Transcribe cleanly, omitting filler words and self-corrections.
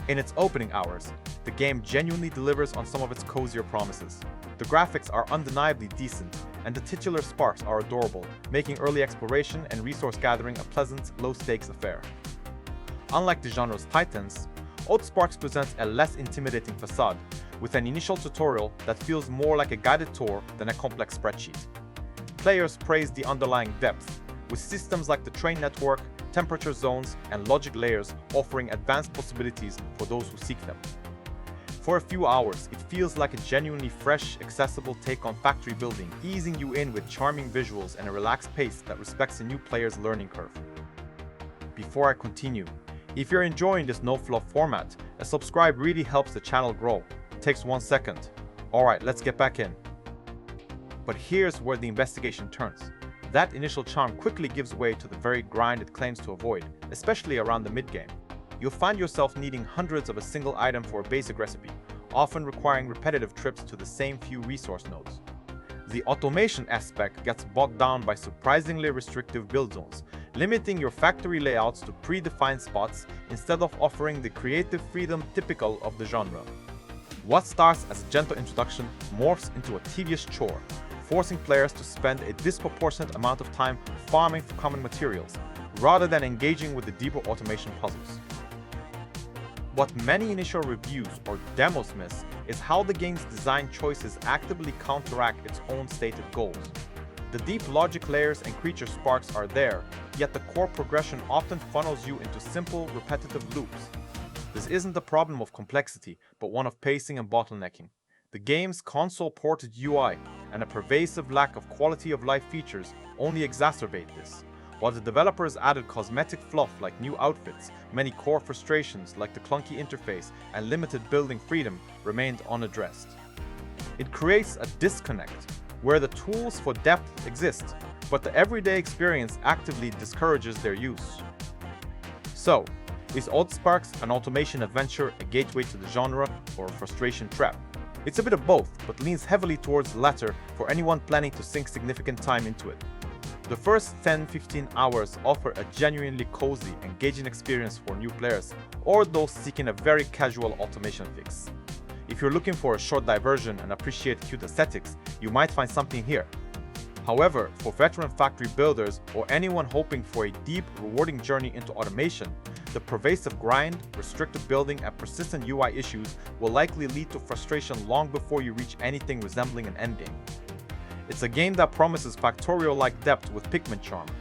In its opening hours, the game genuinely delivers on some of its cozier promises. The graphics are undeniably decent, and the titular sparks are adorable, making early exploration and resource gathering a pleasant, low-stakes affair. Unlike the genre's titans, Oddsparks presents a less intimidating facade, with an initial tutorial that feels more like a guided tour than a complex spreadsheet. Players praise the underlying depth, with systems like the train network, temperature zones, and logic layers offering advanced possibilities for those who seek them. For a few hours, it feels like a genuinely fresh, accessible take on factory building, easing you in with charming visuals and a relaxed pace that respects a new player's learning curve. Before I continue, if you're enjoying this no-fluff format, a subscribe really helps the channel grow. It takes 1 second. Alright, let's get back in. But here's where the investigation turns. That initial charm quickly gives way to the very grind it claims to avoid, especially around the mid-game. You'll find yourself needing hundreds of a single item for a basic recipe, often requiring repetitive trips to the same few resource nodes. The automation aspect gets bogged down by surprisingly restrictive build zones, limiting your factory layouts to predefined spots instead of offering the creative freedom typical of the genre. What starts as a gentle introduction morphs into a tedious chore, forcing players to spend a disproportionate amount of time farming for common materials, rather than engaging with the deeper automation puzzles. What many initial reviews or demos miss is how the game's design choices actively counteract its own stated goals. The deep logic layers and creature sparks are there, yet the core progression often funnels you into simple, repetitive loops. This isn't a problem of complexity, but one of pacing and bottlenecking. The game's console-ported UI and a pervasive lack of quality-of-life features only exacerbate this, while the developers added cosmetic fluff like new outfits. Many core frustrations like the clunky interface and limited building freedom remained unaddressed. It creates a disconnect where the tools for depth exist, but the everyday experience actively discourages their use. So, is Oddsparks an automation adventure, a gateway to the genre, or a frustration trap? It's a bit of both, but leans heavily towards the latter for anyone planning to sink significant time into it. The first 10-15 hours offer a genuinely cozy, engaging experience for new players or those seeking a very casual automation fix. If you're looking for a short diversion and appreciate cute aesthetics, you might find something here. However, for veteran factory builders or anyone hoping for a deep, rewarding journey into automation, the pervasive grind, restricted building, and persistent UI issues will likely lead to frustration long before you reach anything resembling an endgame. It's a game that promises Factorio-like depth with pigment charm,